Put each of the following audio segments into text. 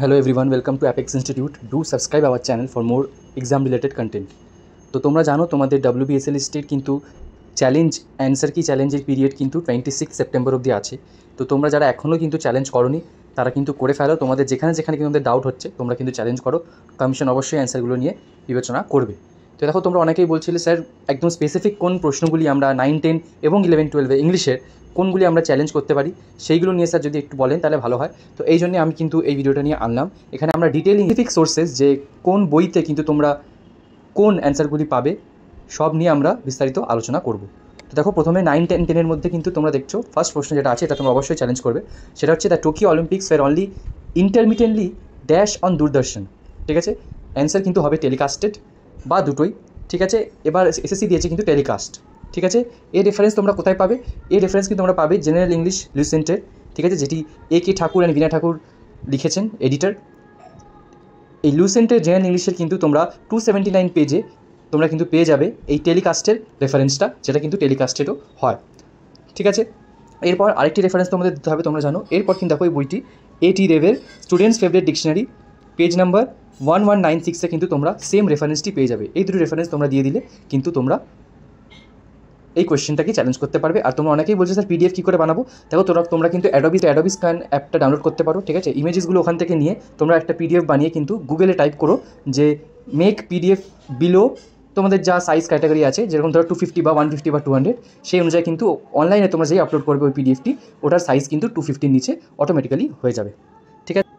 Hello everyone, welcome to Apex Institute. Do subscribe our channel for more exam related content. তো তোমরা জানো তোমাদের WBSL কিন্তু challenge answer কি চ্যালেঞ্জের পিরিয়ড কিন্তু 26 সেপ্টেম্বর অবধি আছে। তো তোমরা যারা এখনও কিন্তু চ্যালেঞ্জ করোনি তারা কিন্তু করে ফেলো। তোমাদের যেখানে যেখানে কিন্তু তোমাদের ডাউট হচ্ছে তোমরা কিন্তু চ্যালেঞ্জ করো। কমিশন অবশ্যই অ্যান্সারগুলো নিয়ে বিবেচনা করবে। তো দেখো তোমরা অনেকেই বলছিলে স্যার একদম স্পেসিফিক কোন প্রশ্নগুলি আমরা 9, 10 এবং 11, 12 ইংলিশের কোনগুলি আমরা চ্যালেঞ্জ করতে পারি সেইগুলো নিয়ে স্যার যদি একটু বলেন তাহলে ভালো হয়। তো এই জন্যে আমি কিন্তু এই ভিডিওটা নিয়ে আনলাম। এখানে আমরা ডিটেইলিং সোর্সেস যে কোন বইতে কিন্তু তোমরা কোন অ্যান্সারগুলি পাবে সব নিয়ে আমরা বিস্তারিত আলোচনা করব। তো দেখো প্রথমে 9, 10, 10 মধ্যে কিন্তু তোমরা দেখছো ফার্স্ট প্রশ্ন যেটা আছে এটা তোমরা অবশ্যই চ্যালেঞ্জ করবে। সেটা হচ্ছে the Tokyo Olympics were only intermittently dash on Doordarshan. ঠিক আছে, অ্যান্সার কিন্তু হবে টেলিকাস্টেড বা দুটোই। ঠিক আছে, এবার এসএসসি দিয়েছে কিন্তু টেলিকাস্ট। ঠিক আছে, এর রেফারেন্স তোমরা কোথায় পাবে? এর রেফারেন্স কিন্তু তোমরা পাবে জেনারেল ইংলিশ লুসেন্টের। ঠিক আছে, যেটি AK ঠাকুর অ্যান্ড বিনা ঠাকুর লিখেছেন, এডিটার। এই লুসেন্টের জেনারেল ইংলিশের কিন্তু তোমরা 279 পেজে তোমরা কিন্তু পেয়ে যাবে এই টেলিকাস্টের রেফারেন্সটা, যেটা কিন্তু টেলিকাস্টেডও হয়। ঠিক আছে, এরপর আরেকটি রেফারেন্স তোমাদের দিতে হবে, তোমরা জানো। এরপর কিন্তু দেখো এই বইটি AT রেভের students favourite dictionary page number 1196-এ কিন্তু তোমরা সেম রেফারেন্সটি পেয়ে যাবে। এই দুটো রেফারেন্স তোমরা দিয়ে দিলে কিন্তু তোমরা এই কোয়েশ্চেনটাকে চ্যালেঞ্জ করতে পারবে। আর তোমরা অনেকেই বলছো স্যার PDF কী করে বানাবো? দেখো তোমরা কিন্তু অ্যাডোবি স্ক্যান অ্যাপটা ডাউনলোড করতে পারো। ঠিক আছে, ইমেজেসগুলো ওখান থেকে নিয়ে তোমরা একটা PDF বানিয়ে কিন্তু গুগলে টাইপ করো যে মেক PDF বিলো তোমাদের যা সাইজ ক্যাটাগরি আছে, যেরকম ধরো 250 বা 150 বা 200, সেই অনুযায়ী কিন্তু অনলাইনে তোমরা যেই আপলোড করবে ওই PDFটি, ওটার সাইজ কিন্তু 250-র নিচে অটোমেটিক্যালি হয়ে যাবে। ঠিক আছে,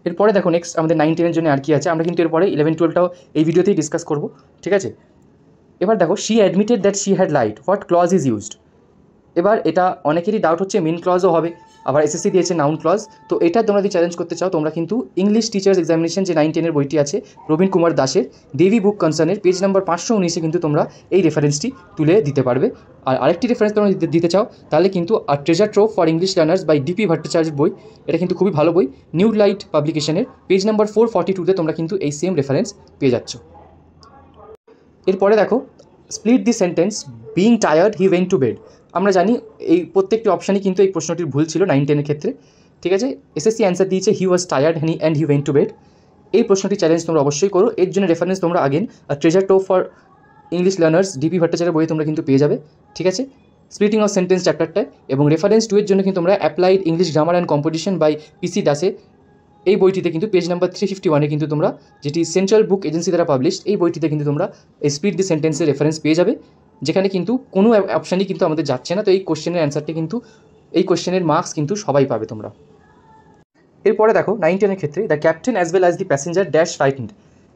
এরপরে দেখো নেক্সট আমাদের 9, 10 জন্য আর কি আছে। আমরা কিন্তু এরপরে 11, 12টাও এই ভিডিওতেই ডিসকাস করবো। ঠিক আছে, এবার দেখো she admitted that she had lied, what clause is used. এবার এটা অনেকেরই ডাউট হচ্ছে মেন ক্লজও হবে, আবার SSC দিয়েছে নাউন ক্লজ। তো এটা তোমরা যদি চ্যালেঞ্জ করতে চাও তোমরা কিন্তু ইংলিশ টিচার্স এক্সামিনেশন যে 9, 10 বইটি আছে রবীন কুমার দাসের দেবী বুক কনসার্নের পেজ নাম্বার 519-এ কিন্তু তোমরা এই রেফারেন্সটি তুলে দিতে পারবে। আর আরেকটি রেফারেন্স তোমরা দিতে চাও তাহলে কিন্তু আর treasure trove for English learners by DP ভট্টাচার্যের বই, এটা কিন্তু খুবই ভালো বই, নিউ লাইট পাবলিকেশনের পেজ নাম্বার 442-তে তোমরা কিন্তু এই সেম রেফারেন্স পেয়ে যাচ্ছ। এরপরে দেখো split the sentence being tired he went to bed. আমরা জানি এই প্রত্যেকটি অপশানই কিন্তু এই প্রশ্নটির ভুল ছিল 9, 10 ক্ষেত্রে। ঠিক আছে, SSC অ্যান্সার দিয়েছে he was tired and he went to bed. এই প্রশ্নটি চ্যালেঞ্জ তোমরা অবশ্যই করো। এর জন্য রেফারেন্স তোমরা again treasure trove for English learners DP ভট্টাচার্যের বই তোমরা কিন্তু পেয়ে যাবে। ঠিক আছে, স্প্লিটিং অফ সেন্টেন্স চ্যাপ্টারটায়। এবং রেফারেন্স 2 এর জন্য কিন্তু তোমরা applied English grammar and composition by PC দাসে, এই বইটিতে কিন্তু পেজ নাম্বার 351-এ কিন্তু তোমরা, যেটি সেন্ট্রাল বুক এজেন্সি দ্বারা পাবলিশড, এই বইটিতে কিন্তু তোমরা এই স্প্লিট দি সেন্টেন্সের রেফারেন্স পেয়ে যাবে, যেখানে কিন্তু কোনো অপশানই কিন্তু আমাদের যাচ্ছে না। তো এই কোশ্চেনের অ্যান্সারটি কিন্তু, এই কোশ্চেনের মার্কস কিন্তু সবাই পাবে তোমরা। এরপরে দেখো 9, 10 ক্ষেত্রে the captain as well as the passenger dash frightened,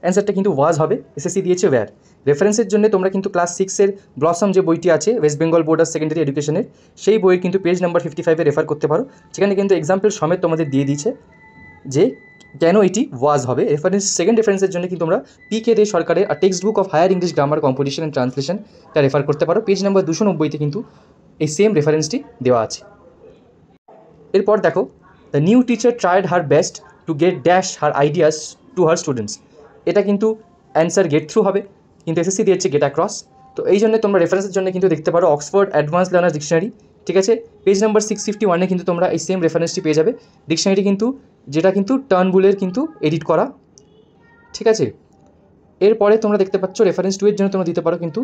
অ্যান্সারটা কিন্তু ওয়াজ হবে। SSC দিয়েছে ওয়্যার। রেফারেন্সের জন্য তোমরা কিন্তু ক্লাস 6-এর ব্লসম যে বইটি আছে West Bengal board of secondary এডুকেশনের, সেই বইয়ের কিন্তু পেজ নাম্বার 55-এ রেফার করতে পারো, যেখানে কিন্তু এক্সাম্পল সমেত তোমাদের দিয়ে দিয়েছে যে কেন এটি ওয়াজ হবে। রেফারেন্স সেকেন্ড রেফারেন্সের জন্য কিন্তু তোমরা PK দে সরকারের text book of higher English grammar composition and ট্রান্সলেশনটা রেফার করতে পারো, পেজ নাম্বার 290-তে কিন্তু এই সেম রেফারেন্সটি দেওয়া আছে। এরপর দেখো the new teacher tried her best to get dash her ideas to her students, এটা কিন্তু অ্যান্সার গেট থ্রু হবে, কিন্তু SSC দিয়েছে গেট অ্যাক্রস। তো এই জন্য তোমরা রেফারেন্সের জন্য কিন্তু দেখতে পারো অক্সফোর্ড অ্যাডভান্স লার্নার্স ডিকশনারি। ঠিক আছে, পেজ নাম্বার 651-এ কিন্তু তোমরা এই সেম রেফারেন্সটি পেয়ে যাবে। ডিকশনারি কিন্তু, যেটা কিন্তু টার্নবুলের কিন্তু এডিট করা। ঠিক আছে, এরপরে তোমরা দেখতে পাচ্ছ রেফারেন্স 2 এর জন্য তোমরা দিতে পারো কিন্তু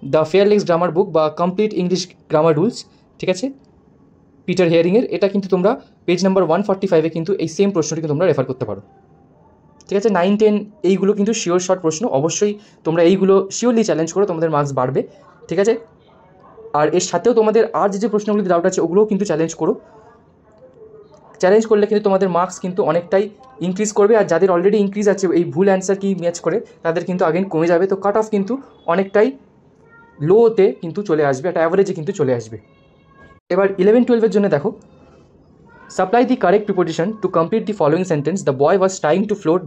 দ্য ফেয়ারলেক্স গ্রামার বুক বা কমপ্লিট ইংলিশ গ্রামার রুলস। ঠিক আছে, পিটার হেয়ারিংয়ের, এটা কিন্তু তোমরা পেজ নাম্বার 145-এ কিন্তু এই সেম প্রশ্নটিকে তোমরা রেফার করতে পারো। ঠিক আছে, 9, 10 এইগুলো কিন্তু শিওর শর্ট প্রশ্ন, অবশ্যই তোমরা এইগুলো শিওরলি চ্যালেঞ্জ করো, তোমাদের মার্কস বাড়বে। ঠিক আছে, আর এর সাথেও তোমাদের আর যে প্রশ্নগুলিতে ডাউট আছে ওগুলোও কিন্তু চ্যালেঞ্জ করো। চ্যালেঞ্জ করলে কিন্তু তোমাদের মার্কস কিন্তু অনেকটাই ইনক্রিজ করবে, আর যাদের অলরেডি ইনক্রিজ আছে এই ভুল অ্যান্সার কি ম্যাচ করে তাদের কিন্তু আগেন কমে যাবে। তো কাট অফ কিন্তু অনেকটাই লোতে কিন্তু চলে আসবে, একটা অ্যাভারেজে কিন্তু চলে আসবে। এবার 11, 12-এর জন্য দেখো supply the correct preposition to complete the following sentence, the boy was trying to float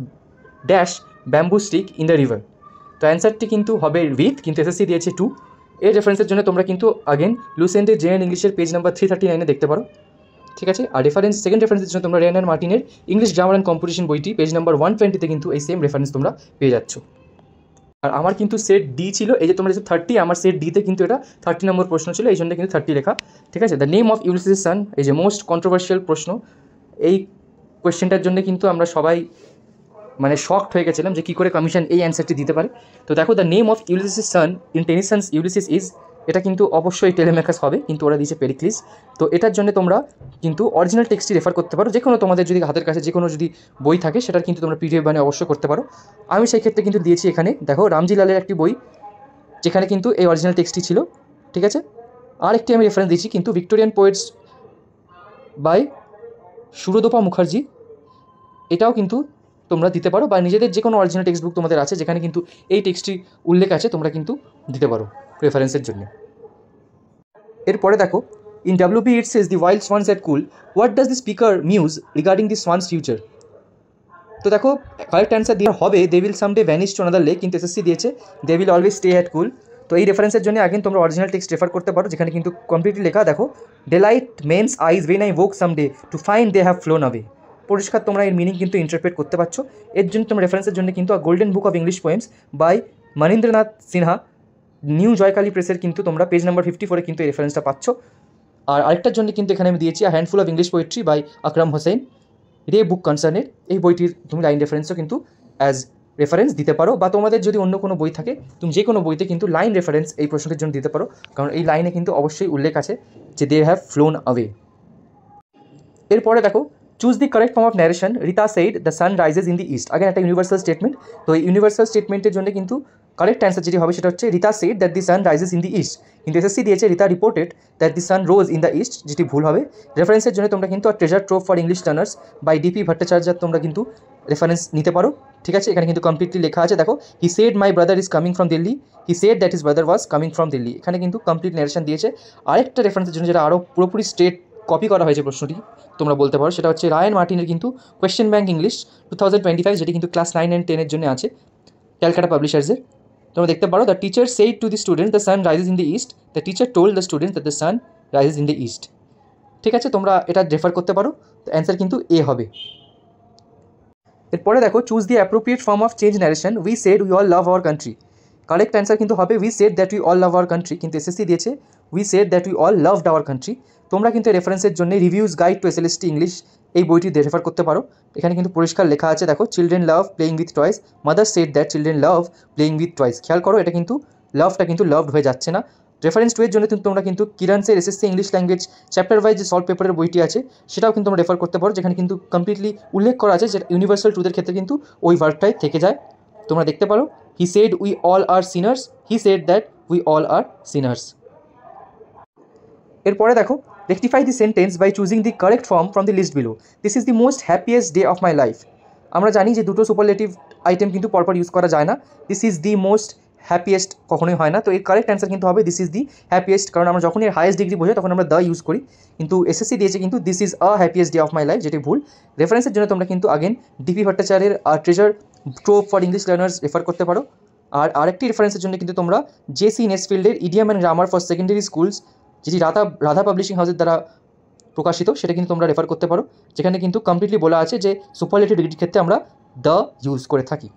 dash bamboo stick in the river. তো অ্যান্সারটি কিন্তু হবে উইথ, কিন্তু SSC দিয়েছে টু। এর রেফারেন্সের জন্য তোমরা কিন্তু আগেন লুসেন্টের জেনারেল ইংলিশের পেজ নাম্বার 339-এ দেখতে পারো। ঠিক আছে, আর সেকেন্ড রেফারেন্সের জন্য তোমরা রেয়ান মার্টিনের ইংলিশ গ্রামার অ্যান্ড কম্পোজিশন বইটি পেজ নাম্বার 120-তে কিন্তু এই সেম রেফারেন্স তোমরা পেয়ে যাচ্ছ। আর আমার কিন্তু সেট ডি ছিল, এই যে তোমরা যে 30, আমার সেট ডিতে কিন্তু এটা 30 নম্বর প্রশ্ন ছিল, এই জন্য কিন্তু 30 লেখা। ঠিক আছে, দ্য নেম অফ ইউলিসিস সান, এই যে মোস্ট কন্ট্রোভার্সিয়াল প্রশ্ন, এই কোয়েশ্চেনটার জন্য কিন্তু আমরা সবাই মানে শকড হয়ে গেছিলাম যে কী করে কমিশন এই অ্যান্সারটি দিতে পারে। তো দেখো, the name of Ulysses son in Tennyson's Ulysses is, এটা কিন্তু অবশ্যই টেলেমেকাস হবে, কিন্তু ওরা দিয়েছে পেরিক্লিস। তো এটার জন্য তোমরা কিন্তু অরিজিনাল টেক্সটটি রেফার করতে পারো, যে কোনো তোমাদের যদি হাতের কাছে যে কোনো যদি বই থাকে সেটার কিন্তু তোমরা পিডিএফ বানিয়ে অবশ্যই করতে পারো। আমি সেই ক্ষেত্রে কিন্তু দিয়েছি এখানে দেখো রামজি লালের একটি বই, যেখানে কিন্তু এই অরিজিনাল টেক্সটটি ছিল, ঠিক আছে। আর একটি আমি রেফারেন্স দিয়েছি কিন্তু ভিক্টোরিয়ান পোয়েটস বাই সুরদোপা মুখার্জি, এটাও কিন্তু তোমরা দিতে পারো, বা নিজেদের যে কোনো অরিজিনাল টেক্সট বুক তোমাদের আছে যেখানে কিন্তু এই টেক্সটটি উল্লেখ আছে তোমরা কিন্তু দিতে পারো রেফারেন্সের জন্য। এরপরে দেখো, in WB it says the wild swans at Coole, what does the speaker muse regarding the swans future. তো দেখো কারেক্ট অ্যান্সার দিয়ে হবে they will someday vanish to another lake, কিন্তু এসএসসি দিয়েছে they will always stay at Coole. তো এই রেফারেন্সের জন্য আগেন তোমরা অরিজিনাল টেক্সট রেফার করতে পারো, যেখানে কিন্তু কমপ্লিটলি লেখা দেখো delight men's eyes when I woke someday to find they have flown away. পরিষ্কার তোমরা এর মিনিং কিন্তু ইন্টারপ্রেট করতে পারছো। এর জন্য তোমরা রেফারেন্সের জন্য কিন্তু golden book of English poems by Manindranath Sinha, new Joykali প্রেসের কিন্তু তোমরা পেজ নাম্বার 54 কিন্তু এই রেফারেন্সটা পাচ্ছ। আর আরেকটার জন্য কিন্তু এখানে আমি দিয়েছি handful of English poetry by Akram Hossain, Ray book কনসার্নের। এই বইটির তুমি লাইন রেফারেন্সও কিন্তু অ্যাজ রেফারেন্স দিতে পারো, বা তোমাদের যদি অন্য কোনো বই থাকে তুমি যে কোনো বইতে কিন্তু লাইন রেফারেন্স এই প্রশ্নের জন্য দিতে পারো, কারণ এই লাইনে কিন্তু অবশ্যই উল্লেখ আছে যে দে হ্যাভ ফ্লোন অ্যাওয়ে। এরপরে দেখো, choose the correct form of narration, Rita said the sun rises in the east. আগে একটা ইউনিভার্সাল স্টেটমেন্ট, তো এই ইউনিভার্সাল স্টেটমেন্টের জন্য কিন্তু কারেক্ট অ্যান্সার যেটি হবে সেটা হচ্ছে Rita said that the sun rises in the east, কিন্তু এসএসসি দিয়েছে Rita reported that the sun rose in the east, যেটি ভুল হবে। রেফারেন্সের জন্য তোমরা কিন্তু treasure trove for English learners by DP ভট্টাচার্যের তোমরা কিন্তু রেফারেন্স নিতে পারো, ঠিক আছে। এখানে কিন্তু কমপ্লিটলি লেখা আছে দেখো, he said my brother is coming from Delhi, he said that his brother was coming from Delhi. এখানে কিন্তু কমপ্লিট ন্যারেশন দিয়েছে। আরেকটা রেফারেন্সের জন্য যেটা আরও পুরোপুরি স্ট্রেট কপি করা হয়েছে প্রশ্নটি তোমরা বলতে পারো, সেটা হচ্ছে রায়ান মার্টিনের কিন্তু কোয়েশ্চেন ব্যাংক ইংলিশ 2025, যেটি কিন্তু ক্লাস 9 and 10 জন্য আছে ক্যালকাটা পাবলিশার্সের। তোমরা দেখতে পারো, the teacher said to the student the sun rises in the east, the teacher told the student that the sun rises in the east, ঠিক আছে। তোমরা এটা রেফার করতে পারো, তো অ্যান্সার কিন্তু এ হবে। এরপরে দেখো, choose the appropriate form of change narration, we said we all love our country. Correct answer কিন্তু হবে we said that we all love our country, কিন্তু এসএসসি দিয়েছে we said that we all loved our country. তোমরা কিন্তু রেফারেন্সের জন্য reviews guide to SLST English এই বইটি রেফার করতে পারো। এখানে কিন্তু পরিষ্কার লেখা আছে দেখো, children love playing with toys, mother said that children love playing with toys. খেয়াল করো, এটা কিন্তু লাভটা কিন্তু লাভড হয়ে যাচ্ছে না। রেফারেন্স টু এর জন্য তোমরা কিন্তু কিরানসের SSC English language chapter wise যে সলভ পেপারের বইটি আছে সেটাও কিন্তু তোমরা রেফার করতে পারো, যেখানে কিন্তু কমপ্লিটলি উল্লেখ করা আছে যে ইউনিভার্সাল ট্রুথের ক্ষেত্রে কিন্তু ওই ভার্বটাই থেকে যায়। তোমরা দেখতে পারো, he said we all are sinners, he said that we all are sinners. এরপরে দেখো, rectify the sentence by choosing the correct form from the list below, this is the most happiest day of my life. আমরা জানি যে দুটো superlative item কিন্তু পরপর use করা যায় না, this is the most happiest কখনোই হয় না। তো এর কারেক্ট অ্যান্সার কিন্তু হবে দিস ইজ দি হ্যাপিয়েস্ট, কারণ আমরা যখন এর হাইয়েস্ট ডিগ্রি বোঝাই তখন আমরা দ্য ইউজ করি, কিন্তু এসএসসি দিয়েছে কিন্তু this is a happiest day of my life, যেটি ভুল। রেফারেন্সের জন্য তোমরা কিন্তু আগেন ডিপি ভট্টাচার্যের treasure trove for English learners refer করতে পারো। আর আরেকটি রেফারেন্সের জন্য কিন্তু তোমরা জেসি নেসফিল্ডের idiom and grammar for secondary schools, যেটি রাধা পাবলিশিং হাউসের দ্বারা প্রকাশিত, সেটা কিন্তু তোমরা রেফার করতে পারো, যেখানে কিন্তু কমপ্লিটলি বলা আছে যে সুপারলেটিভ ডিগ্রির ক্ষেত্রে আমরা দ্য ইউজ করে থাকি,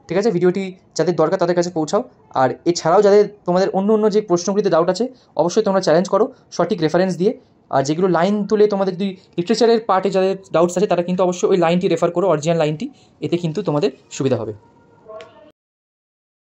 ঠিক আছে। ভিডিওটি যাদের দরকার তাদের কাছে পৌঁছাও। আর এছাড়াও যাদের তোমাদের অন্য যে প্রশ্নগুলিতে ডাউট আছে অবশ্যই তোমরা চ্যালেঞ্জ করো সঠিক রেফারেন্স দিয়ে। আর যেগুলো লাইন তুলে তোমাদের যদি লিটারেচারের পার্টে যাদের ডাউটস আছে তারা কিন্তু অবশ্যই ওই লাইনটি রেফার করো, অরিজিনাল লাইনটি, এতে কিন্তু তোমাদের সুবিধা হবে।